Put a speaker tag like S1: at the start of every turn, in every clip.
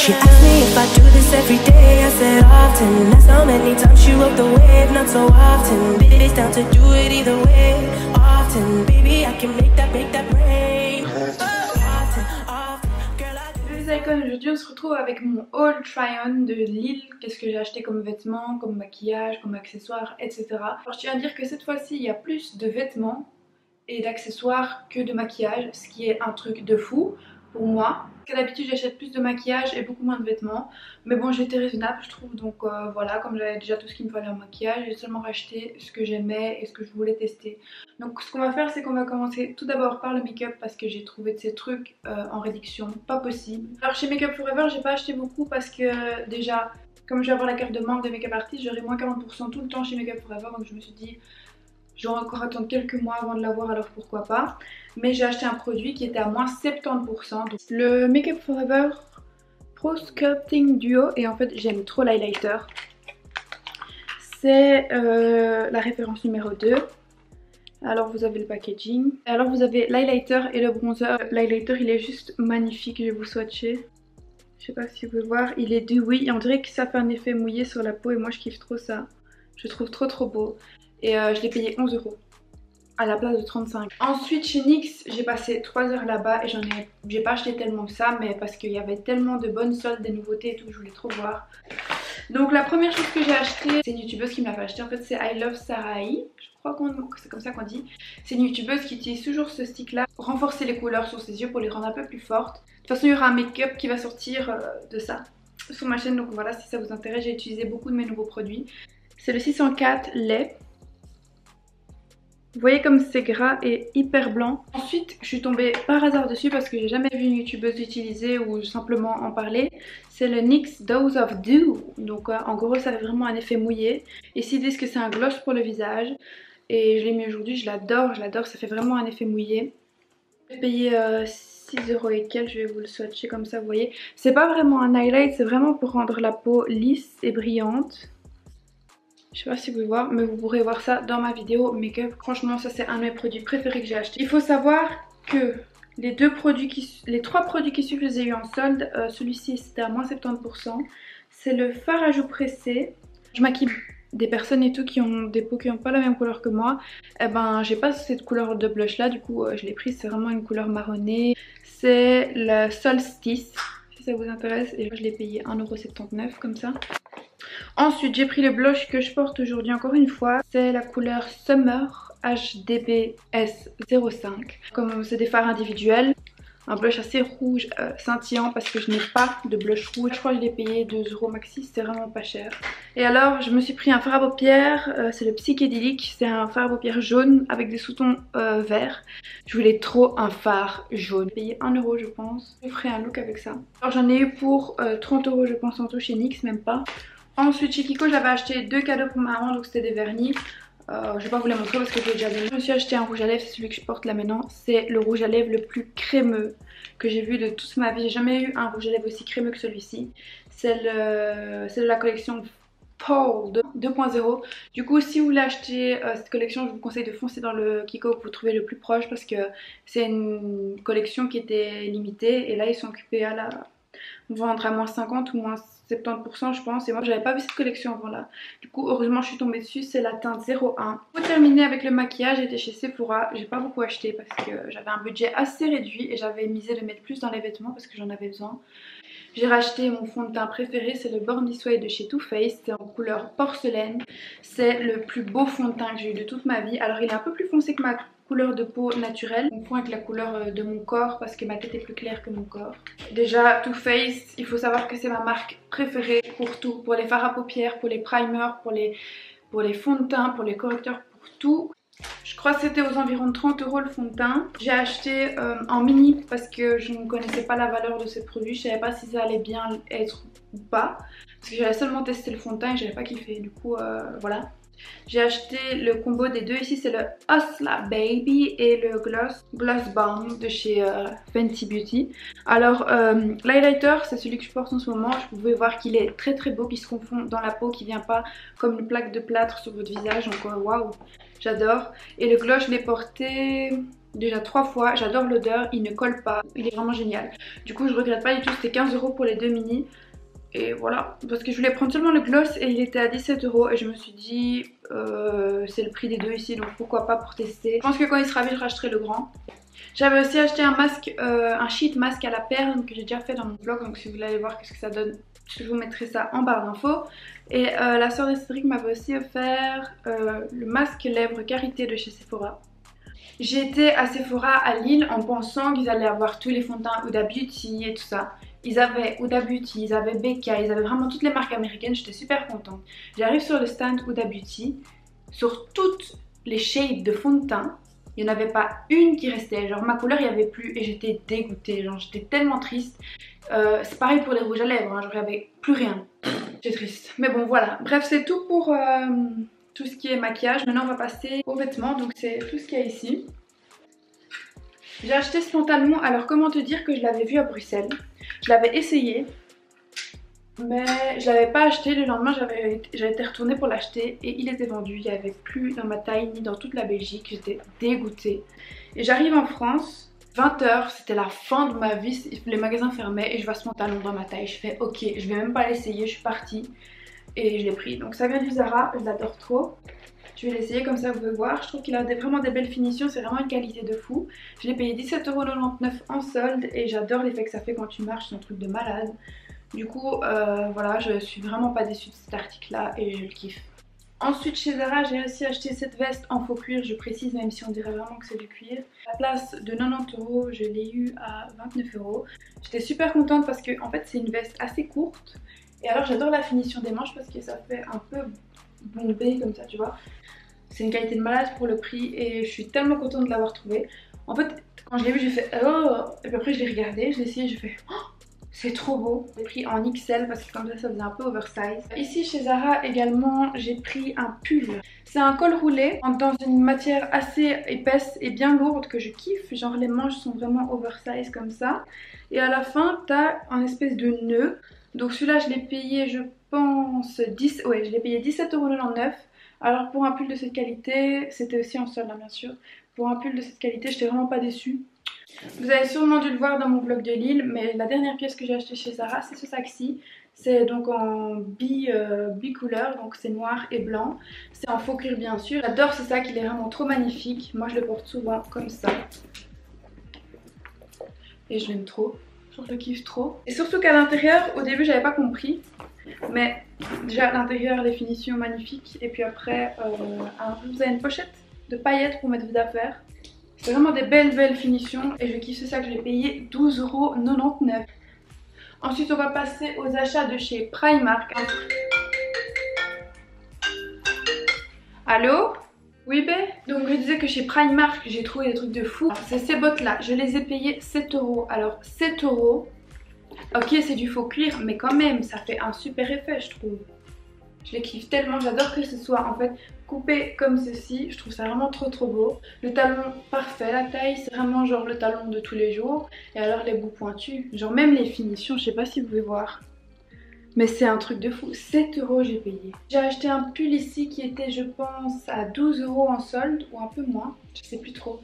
S1: She asked me if I do this every day, I said often. That's how many times she rode the wave, not so often. Baby's down to do it either way, often. Baby, I can make that rain. Often, often, girl, I do.
S2: Les icônes, aujourd'hui on se retrouve avec mon haul try-on de Lille. Qu'est-ce que j'ai acheté comme vêtements, comme maquillage, comme accessoires, etc. Alors je tiens à dire que cette fois-ci il y a plus de vêtements et d'accessoires que de maquillage, ce qui est un truc de fou pour moi. Parce que d'habitude j'achète plus de maquillage et beaucoup moins de vêtements, mais bon j'ai été raisonnable je trouve, donc voilà, comme j'avais déjà tout ce qu'il me fallait en maquillage, j'ai seulement racheté ce que j'aimais et ce que je voulais tester. Donc ce qu'on va faire, c'est qu'on va commencer tout d'abord par le make-up parce que j'ai trouvé de ces trucs en réduction pas possible. Alors chez Make Up Forever j'ai pas acheté beaucoup parce que déjà comme je vais avoir la carte de membre des make-up artistes, j'aurai moins 40% tout le temps chez Make Up Forever, donc je me suis dit je vais encore attendre quelques mois avant de l'avoir, alors pourquoi pas. Mais j'ai acheté un produit qui était à moins 70%. Donc le Make Up Forever Pro Sculpting Duo, et en fait j'aime trop l'highlighter. C'est la référence numéro 2. Alors vous avez le packaging. Alors vous avez l'highlighter et le bronzer. L'highlighter il est juste magnifique, je vais vous swatcher. Je sais pas si vous pouvez voir, il est dewy. On dirait que ça fait un effet mouillé sur la peau et moi je kiffe trop ça. Je le trouve trop beau. Et je l'ai payé 11 € à la place de 35. Ensuite chez NYX j'ai passé 3 heures là-bas et j'ai pas acheté tellement que ça, mais parce qu'il y avait tellement de bonnes soldes, des nouveautés et tout, je voulais trop voir. Donc la première chose que j'ai acheté, c'est une youtubeuse qui me l'a fait acheter, en fait c'est I Love Sarai, je crois que c'est comme ça qu'on dit. C'est une youtubeuse qui utilise toujours ce stick là pour renforcer les couleurs sur ses yeux, pour les rendre un peu plus fortes. De toute façon il y aura un make-up qui va sortir de ça sur ma chaîne, donc voilà, si ça vous intéresse, j'ai utilisé beaucoup de mes nouveaux produits. C'est le 604 lait. Vous voyez comme c'est gras et hyper blanc. Ensuite je suis tombée par hasard dessus parce que j'ai jamais vu une youtubeuse l'utiliser ou simplement en parler. C'est le NYX Dose of Dew. Donc en gros ça fait vraiment un effet mouillé. Ici ils disent que c'est un gloss pour le visage. Et je l'ai mis aujourd'hui, je l'adore, ça fait vraiment un effet mouillé. J'ai payé 6 € et quelques, je vais vous le swatcher comme ça vous voyez. C'est pas vraiment un highlight, c'est vraiment pour rendre la peau lisse et brillante. Je sais pas si vous pouvez voir, mais vous pourrez voir ça dans ma vidéo make-up. Franchement, ça c'est un de mes produits préférés que j'ai acheté. Il faut savoir que les trois produits qui suivent, je les ai eu en solde. Celui-ci c'était à moins 70%. C'est le fard à joues pressé. Je maquille des personnes et tout qui ont des peaux qui n'ont pas la même couleur que moi. Et ben j'ai pas cette couleur de blush là, du coup je l'ai pris. C'est vraiment une couleur marronnée. C'est le Solstice, si ça vous intéresse. Et je l'ai payé 1,79 € comme ça. Ensuite j'ai pris le blush que je porte aujourd'hui encore une fois, c'est la couleur Summer HDBS 05. Comme c'est des fards individuels, un blush assez rouge scintillant parce que je n'ai pas de blush rouge. Je crois que je l'ai payé 2 € maxi, c'est vraiment pas cher. Et alors je me suis pris un fard à paupières, c'est le Psychédélique, c'est un fard à paupières jaune avec des sous-tons verts. Je voulais trop un fard jaune. J'ai payé 1 € je pense, je ferai un look avec ça. Alors j'en ai eu pour 30 € je pense en tout chez NYX, même pas. Ensuite chez Kiko j'avais acheté 2 cadeaux pour ma maman, donc c'était des vernis. Je vais pas vous les montrer parce que j'ai déjà donné. Je me suis acheté un rouge à lèvres, c'est celui que je porte là maintenant. C'est le rouge à lèvres le plus crémeux que j'ai vu de toute ma vie. J'ai jamais eu un rouge à lèvres aussi crémeux que celui-ci. C'est de la collection Paul 2.0. Du coup si vous voulez acheter cette collection, je vous conseille de foncer dans le Kiko que vous trouvez le plus proche parce que c'est une collection qui était limitée et là ils sont occupés à la vendre à moins 50 ou moins 70% je pense, et moi j'avais pas vu cette collection avant là. Du coup heureusement je suis tombée dessus, c'est la teinte 01. Pour terminer avec le maquillage, j'étais chez Sephora, j'ai pas beaucoup acheté parce que j'avais un budget assez réduit et j'avais misé de mettre plus dans les vêtements parce que j'en avais besoin. J'ai racheté mon fond de teint préféré, c'est le Born This Way de chez Too Faced, c'est en couleur porcelaine. C'est le plus beau fond de teint que j'ai eu de toute ma vie. Alors il est un peu plus foncé que ma couleur de peau naturelle, on confond avec la couleur de mon corps parce que ma tête est plus claire que mon corps. Déjà Too Faced, il faut savoir que c'est ma marque préférée pour tout, pour les fards à paupières, pour les primers, pour les fonds de teint, pour les correcteurs, pour tout. Je crois que c'était aux environs de 30 € le fond de teint. J'ai acheté en mini parce que je ne connaissais pas la valeur de ce produit, je savais pas si ça allait bien être ou pas parce que j'avais seulement testé le fond de teint et j'avais pas kiffé, du coup voilà. J'ai acheté le combo des deux, ici c'est le Hustla Baby et le Gloss Bomb de chez Fenty Beauty. Alors l'highlighter c'est celui que je porte en ce moment, vous pouvez voir qu'il est très beau, qui se confond dans la peau, qui vient pas comme une plaque de plâtre sur votre visage, donc waouh, j'adore. Et le gloss je l'ai porté déjà 3 fois, j'adore l'odeur, il ne colle pas, il est vraiment génial. Du coup je regrette pas du tout, c'était 15 € pour les 2 mini. Et voilà, parce que je voulais prendre seulement le gloss et il était à 17 € et je me suis dit c'est le prix des deux ici, donc pourquoi pas pour tester. Je pense que quand il sera vide je rachèterai le grand. J'avais aussi acheté un masque, un sheet masque à la perle que j'ai déjà fait dans mon vlog, donc si vous voulez aller voir qu'est-ce que ça donne, je vous mettrai ça en barre d'infos. Et la soeur de Cédric m'avait aussi offert le masque lèvres Karité de chez Sephora. J'étais à Sephora à Lille en pensant qu'ils allaient avoir tous les fonds de teint Huda Beauty et tout ça. Ils avaient Huda Beauty, ils avaient Becca, ils avaient vraiment toutes les marques américaines, j'étais super contente. J'arrive sur le stand Huda Beauty, sur toutes les shades de fond de teint, il n'y en avait pas une qui restait, genre ma couleur il n'y avait plus et j'étais dégoûtée, genre j'étais tellement triste. C'est pareil pour les rouges à lèvres, hein, genre il n'y avait plus rien, j'étais triste. Mais bon voilà, bref c'est tout pour tout ce qui est maquillage. Maintenant on va passer aux vêtements, donc c'est tout ce qu'il y a ici. J'ai acheté ce pantalon, alors comment te dire que je l'avais vu à Bruxelles. Je l'avais essayé, mais je l'avais pas acheté. Le lendemain j'avais été retournée pour l'acheter et il était vendu. Il n'y avait plus dans ma taille ni dans toute la Belgique, j'étais dégoûtée. Et j'arrive en France, 20 h, c'était la fin de ma vie, les magasins fermaient et je vois ce pantalon dans ma taille. Je fais ok, je vais même pas l'essayer, je suis partie et je l'ai pris. Donc ça vient du Zara, je l'adore trop. Je vais l'essayer comme ça vous pouvez voir, je trouve qu'il a vraiment des belles finitions, c'est vraiment une qualité de fou. Je l'ai payé 17,99 € en solde et j'adore l'effet que ça fait quand tu marches, c'est un truc de malade. Du coup voilà, je suis vraiment pas déçue de cet article là et je le kiffe. Ensuite chez Zara j'ai aussi acheté cette veste en faux cuir, je précise même si on dirait vraiment que c'est du cuir. À la place de 90 €, je l'ai eu à 29 €. J'étais super contente parce que en fait c'est une veste assez courte. Et alors j'adore la finition des manches parce que ça fait un peu bombé comme ça tu vois. C'est une qualité de malade pour le prix et je suis tellement contente de l'avoir trouvé. En fait quand je l'ai vu j'ai fait oh, et puis après je l'ai regardé, je l'ai essayé, j'ai fait oh, c'est trop beau. J'ai pris en XL parce que comme ça faisait un peu oversize. Ici chez Zara également j'ai pris un pull. C'est un col roulé dans une matière assez épaisse et bien lourde que je kiffe. Genre les manches sont vraiment oversize comme ça. Et à la fin t'as un espèce de nœud. Donc celui-là je l'ai payé je pense 10, ouais je l'ai payé 17,99 €. Alors pour un pull de cette qualité, c'était aussi en solde hein, bien sûr. Pour un pull de cette qualité j'étais vraiment pas déçue. Vous avez sûrement dû le voir dans mon vlog de Lille, mais la dernière pièce que j'ai achetée chez Zara c'est ce sac-ci. C'est donc en bi-couleur, donc c'est noir et blanc. C'est en faux cuir bien sûr. J'adore ce sac, il est vraiment trop magnifique. Moi je le porte souvent comme ça. Et je l'aime trop, je le kiffe trop. Et surtout qu'à l'intérieur, au début j'avais pas compris. Mais déjà à l'intérieur les finitions magnifiques et puis après vous avez une pochette de paillettes pour mettre vos affaires. C'est vraiment des belles finitions et je kiffe ça que je l'ai payé 12,99 €. Ensuite on va passer aux achats de chez Primark. Allô? Oui bé? Donc je disais que chez Primark j'ai trouvé des trucs de fou. C'est ces bottes là, je les ai payées 7 €. Alors 7 €. Ok c'est du faux cuir mais quand même ça fait un super effet je trouve. Je les kiffe tellement, j'adore que ce soit en fait coupé comme ceci, je trouve ça vraiment trop beau. Le talon parfait, la taille c'est vraiment genre le talon de tous les jours. Et alors les bouts pointus, genre même les finitions, je sais pas si vous pouvez voir. Mais c'est un truc de fou, 7 € j'ai payé. J'ai acheté un pull ici qui était je pense à 12 € en solde ou un peu moins, je sais plus trop.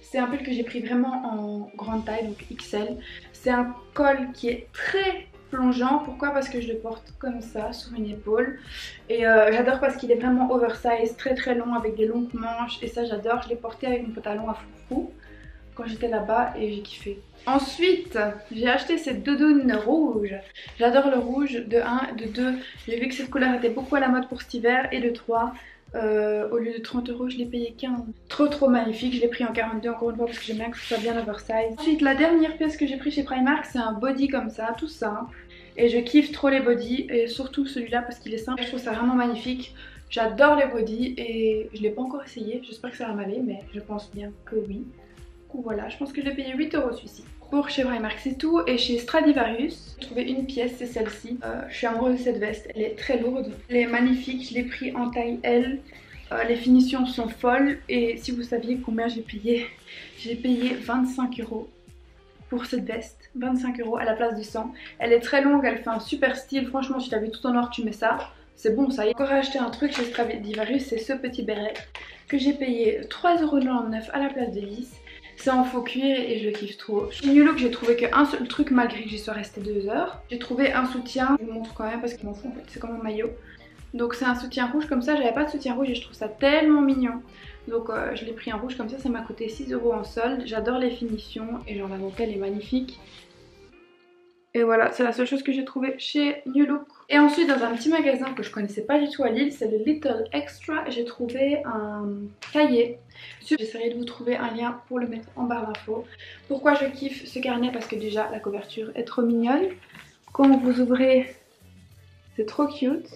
S2: C'est un pull que j'ai pris vraiment en grande taille, donc XL. C'est un col qui est très plongeant. Pourquoi? Parce que je le porte comme ça, sur une épaule. Et j'adore parce qu'il est vraiment oversize, très long, avec des longues manches. Et ça j'adore, je l'ai porté avec mon pantalon à foufou quand j'étais là-bas et j'ai kiffé. Ensuite, j'ai acheté cette doudoune rouge. J'adore le rouge, de 1, de 2. J'ai vu que cette couleur était beaucoup à la mode pour cet hiver. Et de 3. Au lieu de 30 € je l'ai payé 15. Trop magnifique, je l'ai pris en 42 encore une fois parce que j'aime bien que ce soit bien oversize. Ensuite la dernière pièce que j'ai pris chez Primark c'est un body comme ça, tout simple. Et je kiffe trop les bodys et surtout celui-là parce qu'il est simple, je trouve ça vraiment magnifique. J'adore les bodys et je l'ai pas encore essayé, j'espère que ça va m'aller mais je pense bien que oui. Du coup voilà, je pense que je l'ai payé 8 € celui-ci. Pour chez Primark c'est tout et chez Stradivarius j'ai trouvé une pièce, c'est celle-ci. Je suis amoureuse de cette veste, elle est très lourde, elle est magnifique, je l'ai pris en taille L. Les finitions sont folles et si vous saviez combien j'ai payé 25 € pour cette veste, 25 € à la place de 100. Elle est très longue, elle fait un super style, franchement si tu l'avais tout en or tu mets ça, c'est bon ça. J'ai encore acheté un truc chez Stradivarius, c'est ce petit béret que j'ai payé 3,99 € à la place de 10. C'est en faux cuir et je le kiffe trop. Chez New Look, j'ai trouvé qu'un seul truc malgré que j'y sois restée 2 heures. J'ai trouvé un soutien, je vous montre quand même parce qu'il m'en fout en fait, c'est comme un maillot. Donc c'est un soutien rouge comme ça, j'avais pas de soutien rouge et je trouve ça tellement mignon. Donc je l'ai pris en rouge comme ça m'a coûté 6 € en solde. J'adore les finitions et genre la dentelle est magnifique. Et voilà, c'est la seule chose que j'ai trouvée chez New Look. Et ensuite dans un petit magasin que je connaissais pas du tout à Lille, c'est le Little Extra, j'ai trouvé un cahier. J'essaierai de vous trouver un lien pour le mettre en barre d'infos. Pourquoi je kiffe ce carnet? Parce que déjà la couverture est trop mignonne. Quand vous ouvrez, c'est trop cute.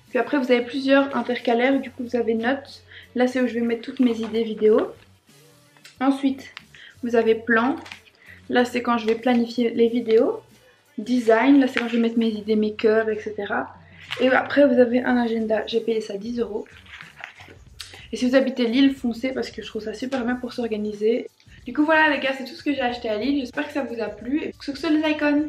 S2: Puis après vous avez plusieurs intercalaires, du coup vous avez notes. Là c'est où je vais mettre toutes mes idées vidéo. Ensuite vous avez plan. Là c'est quand je vais planifier les vidéos. Design, là c'est quand je vais mettre mes idées make-up, etc. Et après vous avez un agenda, j'ai payé ça 10 €. Et si vous habitez Lille, foncez parce que je trouve ça super bien pour s'organiser. Du coup voilà les gars, c'est tout ce que j'ai acheté à Lille, j'espère que ça vous a plu. Et sur ce les icônes.